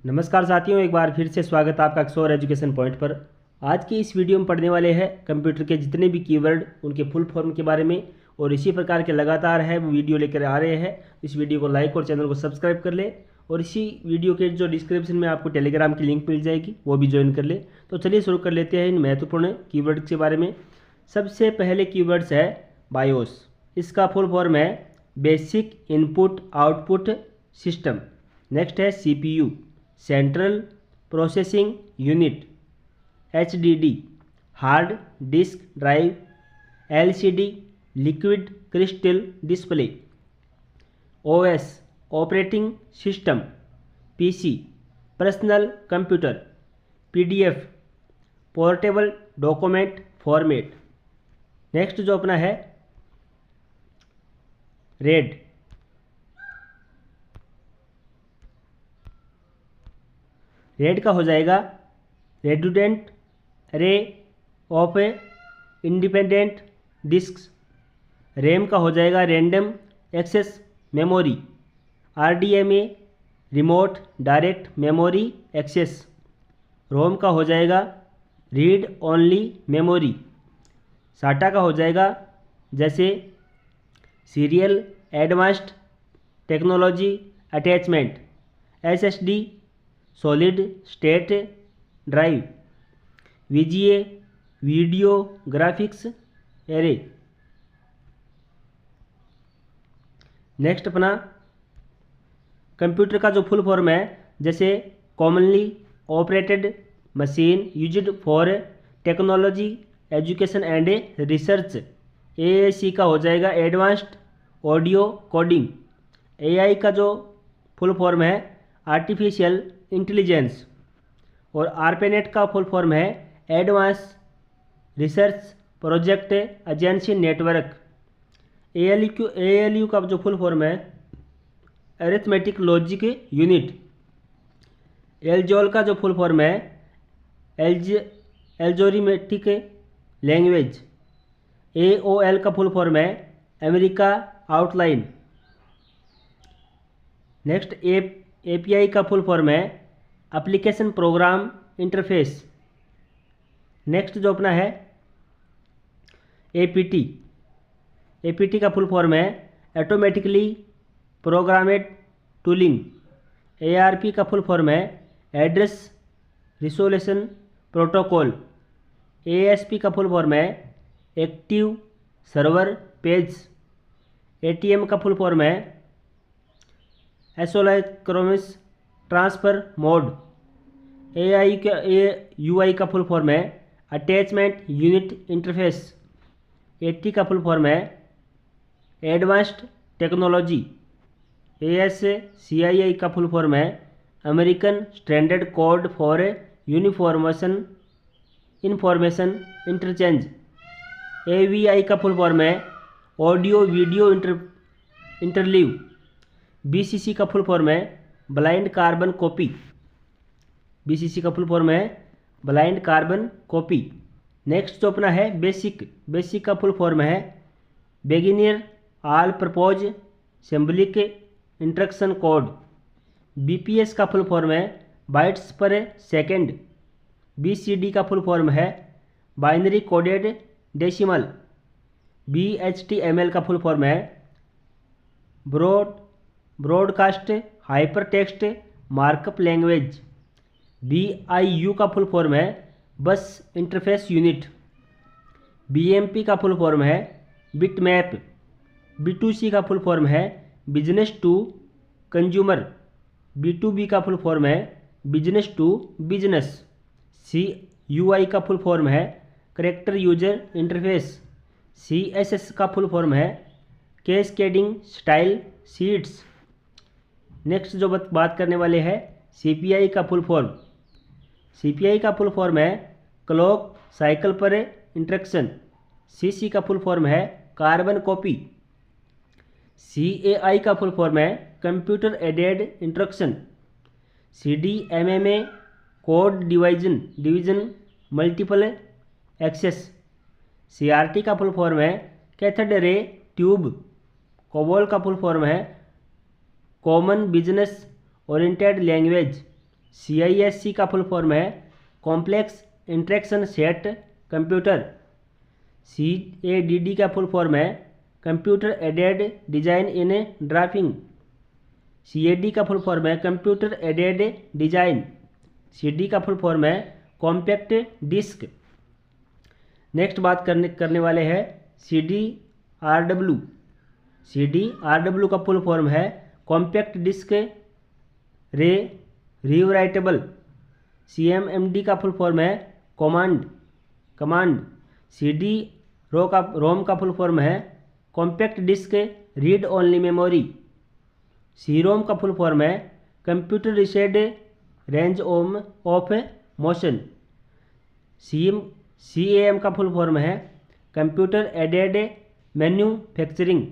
नमस्कार साथियों, एक बार फिर से स्वागत है आपका एक्सोर एजुकेशन पॉइंट पर। आज की इस वीडियो में पढ़ने वाले हैं कंप्यूटर के जितने भी कीवर्ड उनके फुल फॉर्म के बारे में, और इसी प्रकार के लगातार है वो वीडियो लेकर आ रहे हैं। इस वीडियो को लाइक और चैनल को सब्सक्राइब कर ले, और इसी वीडियो के जो डिस्क्रिप्शन में आपको टेलीग्राम की लिंक मिल जाएगी, वो भी ज्वाइन कर ले। तो चलिए शुरू कर लेते हैं इन महत्वपूर्ण कीवर्ड के बारे में। सबसे पहले कीवर्ड्स है बायोस। इसका फुल फॉर्म है basic input output system. Next है CPU, central processing unit, HDD, hard disk drive, LCD, liquid crystal display, OS, operating system, PC, personal computer, PDF, portable document format. Next जो अपना है red. Red का हो जाएगा रेडुडेंट ray of independent discus. RAM का हो जाएगा random access memory. RDMA, remote direct memory access. ROM का हो जाएगा रीड ओनली मेमोरी। साटा का हो जाएगा जैसे serial advanced technology attachment. SSD, solid state drive. VGA, video graphics array. Next अपना कंप्यूटर का जो फुल फॉर्म है, जैसे commonly operated machine used for technology education and research. AAC का हो जाएगा एडवांस्ड ऑडियो कोडिंग। AI का जो फुल फॉर्म है आर्टिफिशियल इंटेलिजेंस। और ARPANET का फुल फॉर्म है advance research project agency network. ALU का जो फुल फॉर्म है अरिथमेटिक लॉजिक यूनिट। एल्जोल का जो फुल फॉर्म है एल्जोरिमेटिक लैंग्वेज। AOL का फुल फॉर्म है अमेरिका आउटलाइन। नेक्स्ट API का फुल फॉर्म है एप्लीकेशन प्रोग्राम इंटरफेस। नेक्स्ट जो अपना है APT का फुल फॉर्म है ऑटोमेटिकली प्रोग्रामेड टूलिंग। ARP का फुल फॉर्म है एड्रेस रिजोल्यूशन प्रोटोकॉल। ASP का फुल फॉर्म है एक्टिव सर्वर पेज। ATM का फुल फॉर्म है एसोलाइक्रोमिस ट्रांसफ़र मोड। UI का फुल फॉर्म है अटैचमेंट यूनिट इंटरफेस। AT का फुल फॉर्म है एडवांस्ड टेक्नोलॉजी। ASCII का फुल फॉर्म है American standard code for uniformation information interchange. AVI का full form है ऑडियो वीडियो इंटरलीव। BCC का full form है ब्लाइंड कार्बन कॉपी। BCC का full form है ब्लाइंड कार्बन कॉपी। नेक्स्ट जो अपना है बेसिक का फुल फॉर्म है beginner all purpose symbolic instruction code. BPS का फुल फॉर्म है बाइट्स पर सेकेंड। BCD का फुल फॉर्म है बाइनरी कोडेड डेसिमल। BHTML का फुल फॉर्म है broadcast hyper text markup language. BIU का फुल फॉर्म है बस इंटरफेस यूनिट। BMP का फुल फॉर्म है बिटमैप। B2C का फुल फॉर्म है बिजनेस टू कंज्यूमर। B2B का फुल फॉर्म है बिजनेस टू बिजनेस। CUI का फुल फॉर्म है कैरेक्टर यूजर इंटरफेस। CSS का फुल फॉर्म है कैस्केडिंग स्टाइल शीट्स। नेक्स्ट जो बात करने वाले हैं CPI का फुल फॉर्म। CPI का फुल फॉर्म है clock cycle per interaction. CC का फुल फॉर्म है कार्बन कॉपी। CAI का फुल फॉर्म है computer aided instruction. CDMA code division multiple access. CRT का फुल फॉर्म है कैथोड रे ट्यूब। COBOL का full form है common business oriented language. CISC का full form है complex interaction set computer. CADD का full form है computer aided design in drafting. CAD का full form है कंप्यूटर एडेड डिजाइन। CD का full form है कॉम्पैक्ट डिस्क। नेक्स्ट बात करने वाले हैं CDRW। CDRW का फुल फॉर्म है कॉम्पैक्ट डिस्क रीवराइटेबल। CMMD का फुल फॉर्म है कमांड। CD-ROM का फुल फॉर्म है compact disc read only memory. CROM का फुल फॉर्म है computer raised range of motion. CAM का फुल फॉर्म है कंप्यूटर एडेड मैन्युफैक्चरिंग।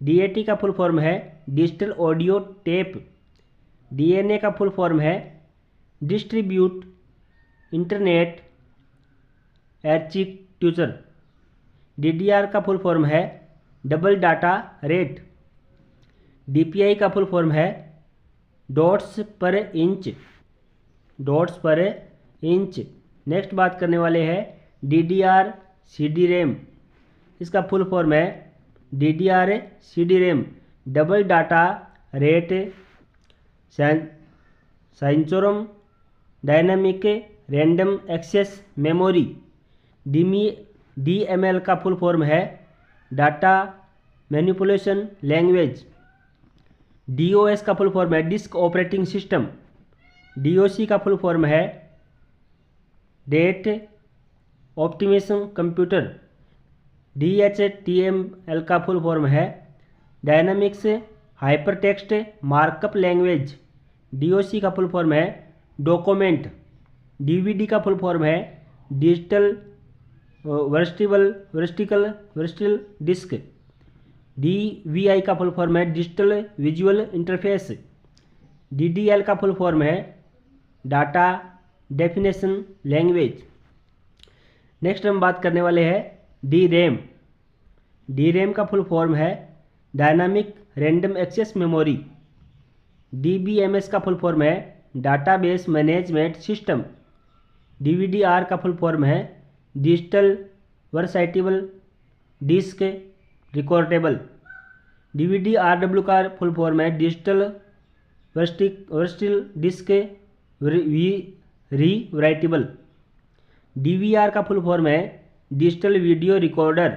DAT का फुल फॉर्म है डिजिटल ऑडियो टेप। DNA का फुल फॉर्म है डिस्ट्रीब्यूट इंटरनेट आर्किटेक्चर। DDR का full form है डबल डाटा रेट। DPI का फुल फॉर्म है डॉट्स पर इंच। नेक्स्ट बात करने वाले हैं DDR CD-RAM। इसका फुल फॉर्म है DDR CD-RAM double data rate synchronous dynamic random access memory. DML का फुल फॉर्म है डाटा मैनिपुलेशन लैंग्वेज। DOS का फुल फॉर्म है डिस्क ऑपरेटिंग सिस्टम। DOC का फुल फॉर्म है डेट ऑप्टिमाइजेशन कंप्यूटर। DHTML का full form है dynamics hypertext markup language. DOC का full form है डॉक्यूमेंट। DVD का फुल फॉर्म है डिजिटल वर्टिकल डिस्क। DVI का फुल फॉर्म है डिजिटल विजुअल इंटरफेस। DDL का फुल फॉर्म है डाटा डेफिनेशन लैंग्वेज। नेक्स्ट हम बात करने वाले हैं DRAM। DRAM का फुल फॉर्म है dynamic random access memory. DBMS का फुल फॉर्म है डाटाबेस मैनेजमेंट सिस्टम। DVR का फुल फॉर्म है digital versatile disc recordable. DVD-RW का फुल फॉर्म है digital versatile disc rewritable. DVR का फुल फॉर्म है डिजिटल वीडियो रिकॉर्डर।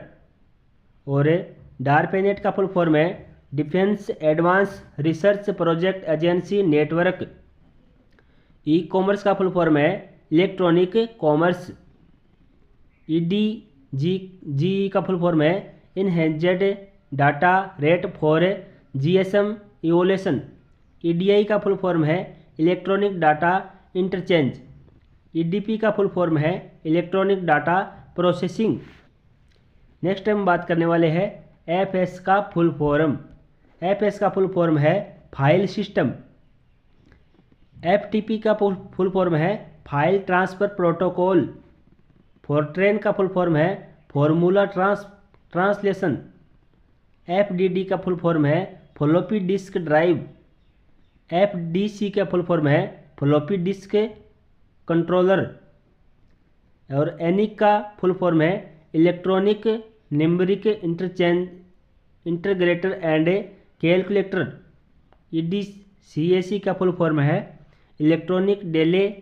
और DARPANET का फुल फॉर्म है defence advance research project agency network. E-कॉमर्स का फुल फॉर्म है इलेक्ट्रॉनिक कॉमर्स। EDG का फुल फॉर्म है enhanced data rate for GSM evolution. EDI का फुल फॉर्म है इलेक्ट्रॉनिक डाटा इंटरचेंज। EDP का फुल फॉर्म है इलेक्ट्रॉनिक डाटा प्रोसेसिंग। नेक्स्ट हम बात करने वाले हैं FS का फुल फॉर्म। FS का फुल फॉर्म है फाइल सिस्टम। FTP का फुल फॉर्म है फाइल ट्रांसफ़र प्रोटोकॉल। फोर्ट्रेन का फुल फॉर्म है फॉर्मूला ट्रांसलेशन। FDD का फुल फॉर्म है फ्लॉपी डिस्क ड्राइव। FDC का फुल फॉर्म है फ्लॉपी डिस्क कंट्रोलर। और ENIAC का फुल फॉर्म है electronic numeric integrator and calculator. EDCAC का फुल फॉर्म है electronic data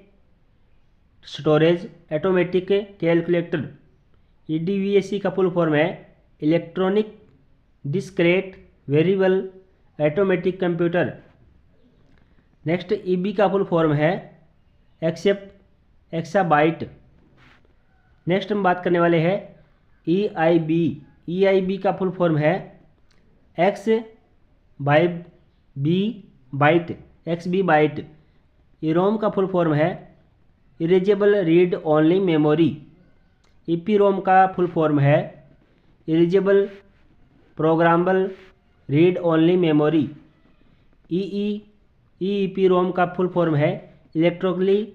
storage automatic calculator. EDVAC का फुल फॉर्म है electronic discrete variable automatic computer. Next EB का full form है exabyte. Next हम बात करने वाले हैं EIB। EIB का फुल फॉर्म है XB बाइट। EROM का फुल फॉर्म है erasable read only memory. EPROM का फुल फॉर्म है erasable programmable read only memory. EEPROM का फुल फॉर्म है electrically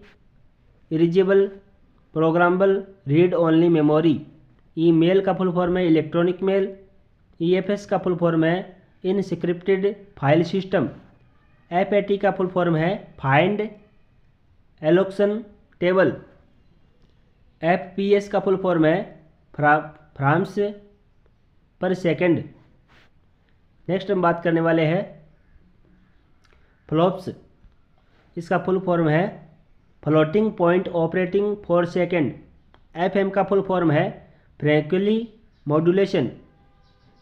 erasable programmable read only memory. Email का full form है electronic mail. EFS का full form है इनस्क्रिप्टेड file system. FAT का full form है फाइंड एलोक्शन टेबल। FPS का फुल फॉर्म है फ्राम्स पर सेकंड। नेक्स्ट हम बात करने वाले हैं फ्लॉप्स। इसका फुल फॉर्म है floating point operating for second. FM का फुल फॉर्म है फ्रैंक्ली मॉड्यूलेशन।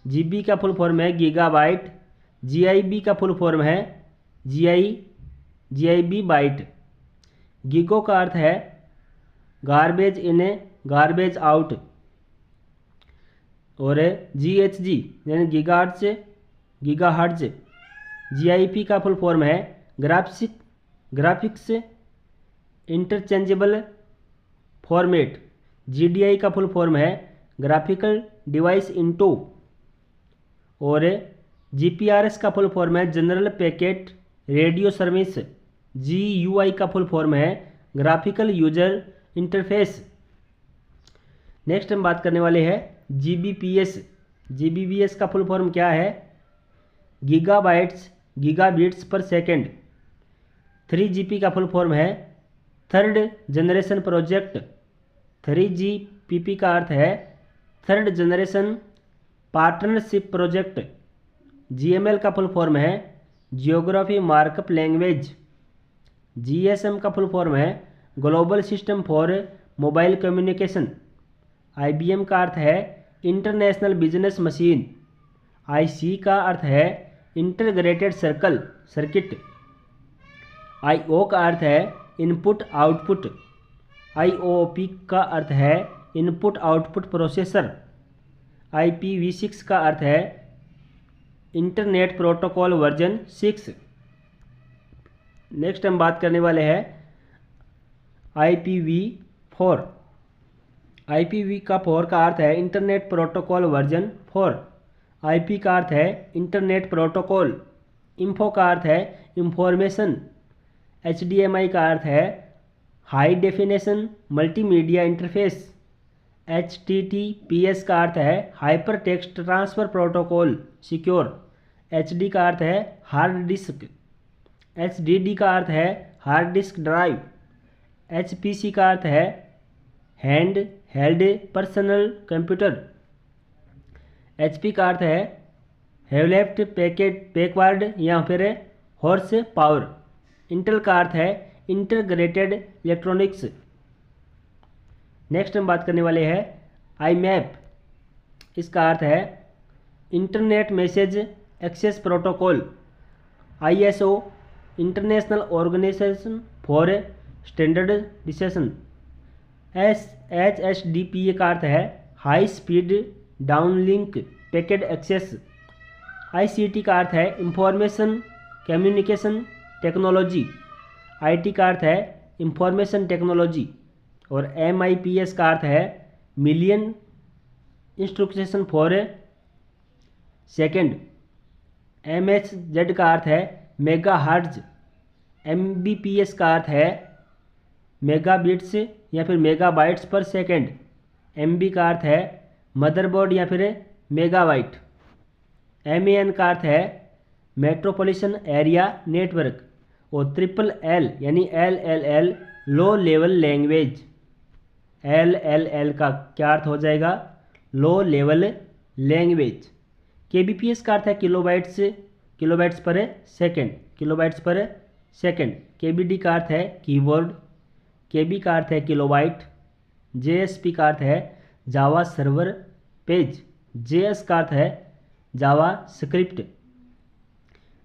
GB का फुल फॉर्म है गीगाबाइट। GIB का फुल फॉर्म है GIB बाइट। गीगो का अर्थ है गार्बेज इन गार्बेज आउट। और GHz यानी गीगाहर्ट्ज। GIP का फुल फॉर्म है ग्राफिक्स इंटरचेंजेबल फॉर्मेट। GDI का फुल फॉर्म है ग्राफिकल डिवाइस इंटो। और GPRS का फुल फॉर्म है general packet radio service. GUI का फुल फॉर्म है ग्राफिकल यूजर इंटरफेस। नेक्स्ट हम बात करने वाले हैं GBPS। GBPS का फुल फॉर्म क्या है? Gigabits per second. 3GP का फुल फॉर्म है थर्ड जनरेशन प्रोजेक्ट। 3GPP का अर्थ है third generation partnership project. GML का फुल फॉर्म है जियोग्राफी मार्कअप लैंग्वेज। GSM का फुल फॉर्म है global system for mobile communication. IBM का अर्थ है इंटरनेशनल बिजनेस मशीन। IC का अर्थ है इंटीग्रेटेड सर्किट। IO का अर्थ है इनपुट आउटपुट। IOP का अर्थ है इनपुट आउटपुट प्रोसेसर। IPv6 का अर्थ है इंटरनेट प्रोटोकॉल वर्जन 6। नेक्स्ट हम बात करने वाले हैं IPv4। IPv का 4 का अर्थ है इंटरनेट प्रोटोकॉल वर्जन 4। IP का अर्थ है इंटरनेट प्रोटोकॉल। इन्फो का अर्थ है इंफॉर्मेशन। HDMI का अर्थ है high definition multimedia interface. HTTPS का अर्थ है hyper text transfer protocol secure. HD का अर्थ है हार्ड डिस्क। HDD का अर्थ है हार्ड डिस्क ड्राइव। HPC का अर्थ है hand held personal computer. HP का अर्थ है हैव लेफ्ट बैकवर्ड या फिर हॉर्स पावर। इंटेल का अर्थ है इंटीग्रेटेड इलेक्ट्रॉनिक्स। नेक्स्ट हम बात करने वाले हैं IMAP। इसका अर्थ है internet message access protocol. ISO international organisation for standardisation. HSDPA का अर्थ है high speed downlink packet access. ICT का अर्थ है इंफॉर्मेशन कम्युनिकेशन टेक्नोलॉजी। IT का अर्थ है इंफॉर्मेशन टेक्नोलॉजी। और MIPS का अर्थ है million instruction for second. MHz का अर्थ है मेगा हर्ट्ज। MBPS का अर्थ है मेगाबिट्स या फिर मेगाबाइट्स पर सेकेंड। MB का अर्थ है मदरबोर्ड या फिर मेगाबाइट। MAN का अर्थ है मेट्रोपॉलिटन एरिया नेटवर्क। और LLL यानी LLL low level language. LLL का क्या अर्थ हो जाएगा? Low level language. KBPS का अर्थ है किलोबाइट्स पर सेकेंड। KBD का अर्थ है कीबोर्ड। KB का अर्थ है किलोबाइट। JSP का अर्थ है जावा सर्वर पेज। JS का अर्थ है जावा स्क्रिप्ट।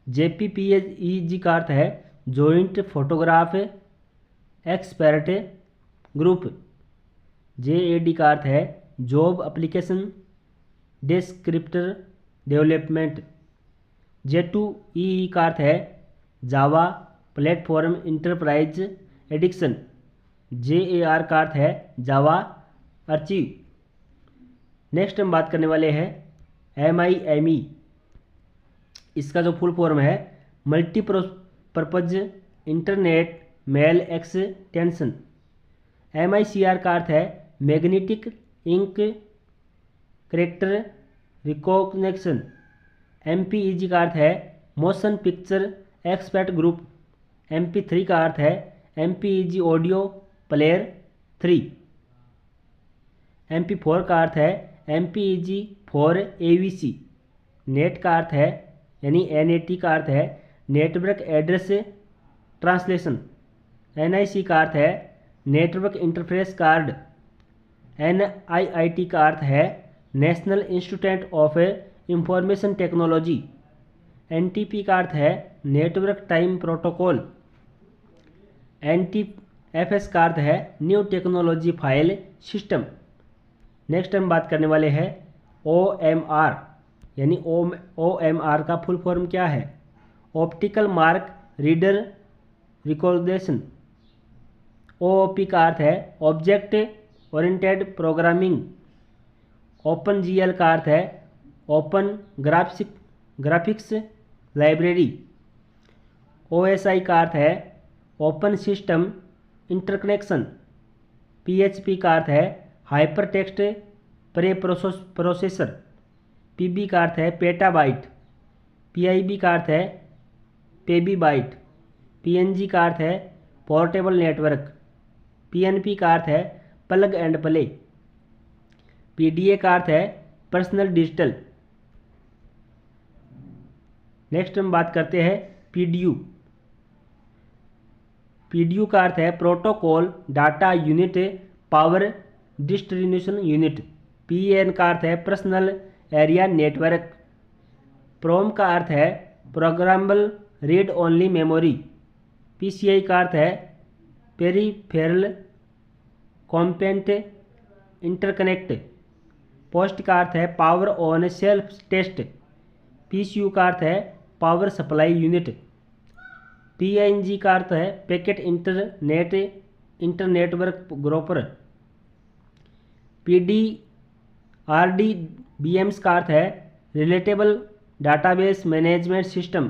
JPPEG का अर्थ है joint photograph expert group. JAD का अर्थ है job application descriptor development. J2EE का अर्थ है Java platform enterprise addiction. JAR का अर्थ है जावा अर्चिव। नेक्स्ट हम बात करने वाले हैं MIME। इसका जो फुल फॉर्म है multipurpose internet mail extension. MICR का अर्थ है magnetic ink character recognition. MPEG का अर्थ है motion picture expert group. MP3 का अर्थ है MPEG ऑडियो प्लेयर 3। MP4 का अर्थ है MPEG for AVC। नेट का अर्थ है यानी NAT का अर्थ है नेटवर्क एड्रेस ट्रांसलेशन। NIC का अर्थ है नेटवर्क इंटरफेस कार्ड। NIIT का अर्थ है national institute of information technology. NTP का अर्थ है नेटवर्क टाइम प्रोटोकॉल। NTFS का अर्थ है new technology file system. Next हम बात करने वाले हैं OMR यानी OMR का फुल फॉर्म क्या है? Optical mark reader recognition. OOP का अर्थ है ऑब्जेक्ट ओरिएंटेड प्रोग्रामिंग। OpenGL का अर्थ है ओपन ग्राफिक्स लाइब्रेरी। OSI का अर्थ है ओपन सिस्टम इंटरकनेक्शन। PHP का अर्थ है hyper text pre processor. PB का अर्थ है पेटाबाइट। PIB का अर्थ है पेबीबाइट। PNG का अर्थ है पोर्टेबल नेटवर्क। PNP का अर्थ है प्लग एंड प्ले। PDA का अर्थ है पर्सनल डिजिटल। नेक्स्ट हम बात करते हैं PDU। PDU का अर्थ है protocol data unit power distribution unit. PAN का अर्थ है पर्सनल एरिया नेटवर्क। PROM का अर्थ है programmable read only memory. PCI का अर्थ है पेरीफेरल कॉम्पोनेंट इंटरकनेक्ट। पोस्ट का अर्थ है power on self test. PCU का अर्थ है पावर सप्लाई यूनिट। PING का अर्थ है पैकेट इंटरनेटवर्क ग्रोपर। RDBMS का अर्थ है relatable database management system.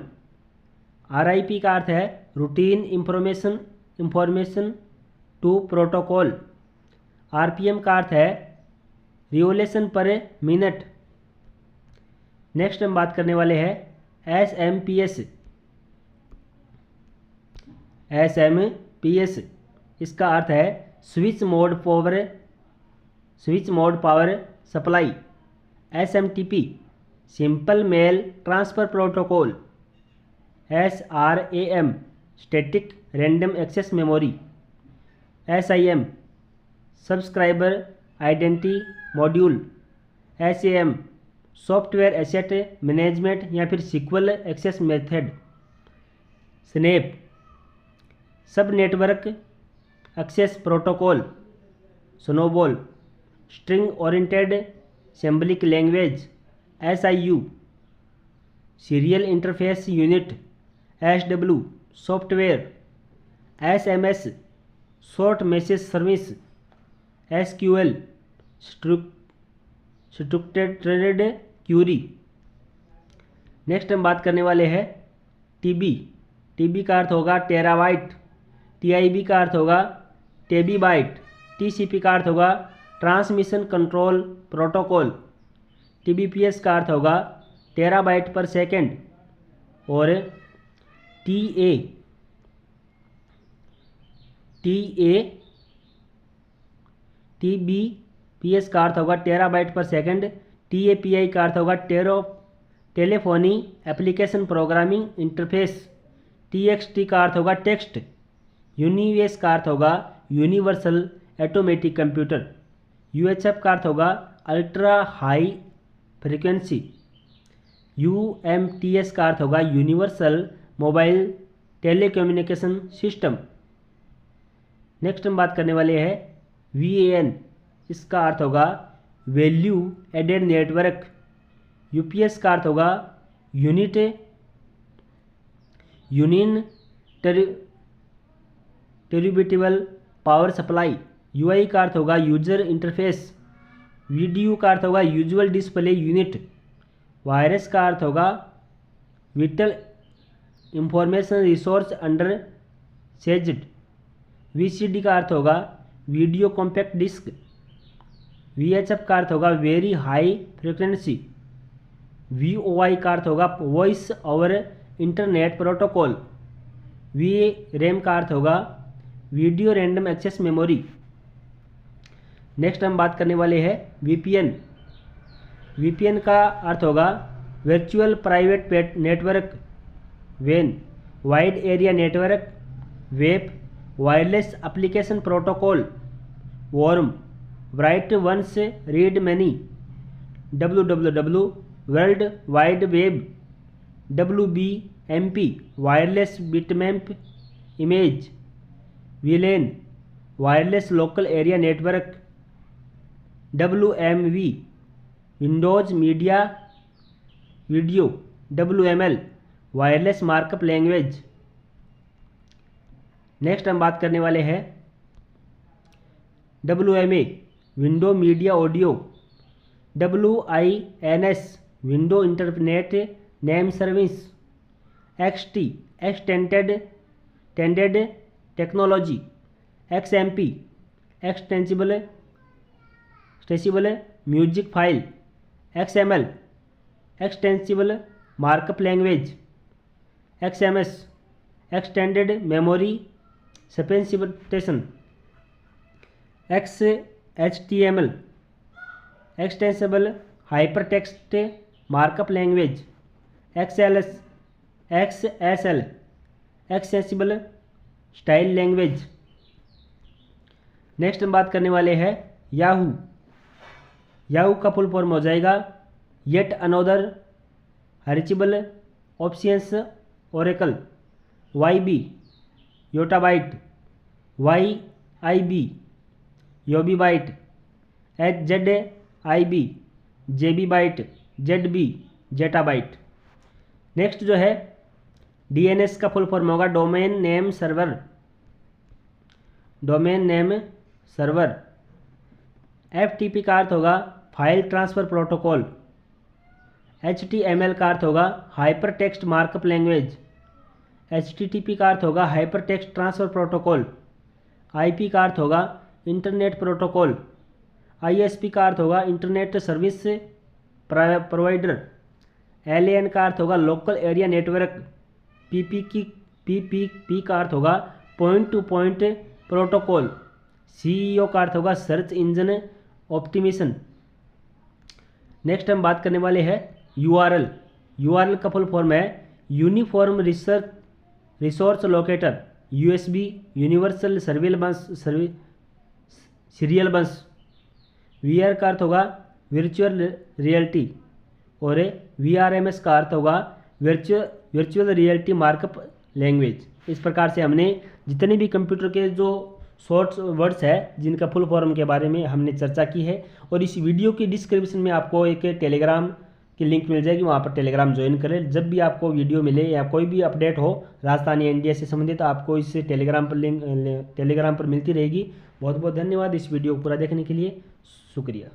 RIP का अर्थ है routine information to protocol. RPM का अर्थ है रिवोल्यूशन पर मिनट। नेक्स्ट हम बात करने वाले हैं SMPS। SMPS इसका अर्थ है switch mode power supply. SMTP simple mail transfer protocol. SRAM static random access memory. SIM subscriber identity module. SAM software asset management या फिर sequel access method. Snap sub network access protocol. SNOBOL string oriented symbolic language. SIU serial interface unit. SW software. SMS short message service. SQL structured query. Next हम बात करने वाले हैं TB का अर्थ होगा टेराबाइट। TIB का अर्थ होगा टेबीबाइट। TCP का अर्थ होगा ट्रांसमिशन कंट्रोल प्रोटोकॉल। TBPS का अर्थ होगा टेराबाइट पर सेकेंड। और TBPS का अर्थ होगा टेराबाइट पर सेकेंड। TAPI का अर्थ होगा telephony application programming interface. TXT का अर्थ होगा टेक्स्ट। UNIVS का अर्थ होगा यूनिवर्सल ऑटोमेटिक कंप्यूटर। UHF का अर्थ होगा अल्ट्रा हाई फ्रीक्वेंसी। UMTS का अर्थ होगा universal mobile telecommunication system. Next हम बात करने वाले हैं VAN। इसका अर्थ होगा वैल्यू एडेड नेटवर्क। UPS का अर्थ होगा यूनियन टेरिबिटेबल पावर सप्लाई। UI का अर्थ होगा यूजर इंटरफेस। VDU का अर्थ होगा यूजुअल डिस्प्ले यूनिट। वायरस का अर्थ होगा vital information resource under seized. VCD का अर्थ होगा वीडियो कॉम्पैक्ट डिस्क। VHF का अर्थ होगा वेरी हाई फ्रिक्वेंसी। VOI का अर्थ होगा voice over internet protocol. VRAM का अर्थ होगा video random access memory. Next हम बात करने वाले हैं वीपीएन। वीपीएन का अर्थ होगा वर्चुअल प्राइवेट नेटवर्क, वेन, wide area network, web, wireless application protocol, worm, write once read many, www, world wide web, WBMP, wireless bitmap image, WLAN, wireless local area network, WMV, windows media video, WML, wireless markup language. Next हम बात करने वाले हैं WMA, window media audio, WINS, window internet name service, XT, extended technology, XMP, extensible music file, XML, extensible markup language, XMS, extended memory specification, XHTML, extensible hypertext markup language, XSL, accessible style language. Next हम बात करने वाले हैं Yahoo. Yahoo का full form हो जाएगा yet another hierarchical options oracle, YB, yottabyte, YIB, yobibyte, HZIB, JBबाइट, ZB, zettabyte. Next जो है DNS का फुल फॉर्म होगा domain name server, domain name server. FTP का अर्थ होगा फाइल ट्रांसफ़र प्रोटोकॉल। HTML का अर्थ होगा hyper text markup language. HTTP का अर्थ होगा hyper text transfer protocol. IP का अर्थ होगा इंटरनेट प्रोटोकॉल। ISP का अर्थ होगा इंटरनेट सर्विस प्रोवाइडर। LAN का अर्थ होगा लोकल एरिया नेटवर्क। PPP का अर्थ होगा point two point protocol. CEO का अर्थ होगा सर्च इंजन ऑप्टिमिशन। नेक्स्ट हम बात करने वाले हैं URL। URL का फुल फॉर्म है uniform resource locator, USB, universal serial बस। VR का अर्थ होगा वर्चुअल रियलिटी और VRMS का अर्थ होगा वर्चुअल रियलिटी मार्कअप लैंग्वेज। इस प्रकार से हमने जितने भी कंप्यूटर के जो शॉर्ट्स वर्ड्स है जिनका फुल फॉर्म के बारे में हमने चर्चा की है। और इस वीडियो की डिस्क्रिप्शन में आपको एक टेलीग्राम की लिंक मिल जाएगी, वहाँ पर टेलीग्राम ज्वाइन करें। जब भी आपको वीडियो मिले या कोई भी अपडेट हो राजस्थानी एनडीए से संबंधित आपको इस टेलीग्राम पर मिलती रहेगी। बहुत बहुत धन्यवाद इस वीडियो को पूरा देखने के लिए, शुक्रिया।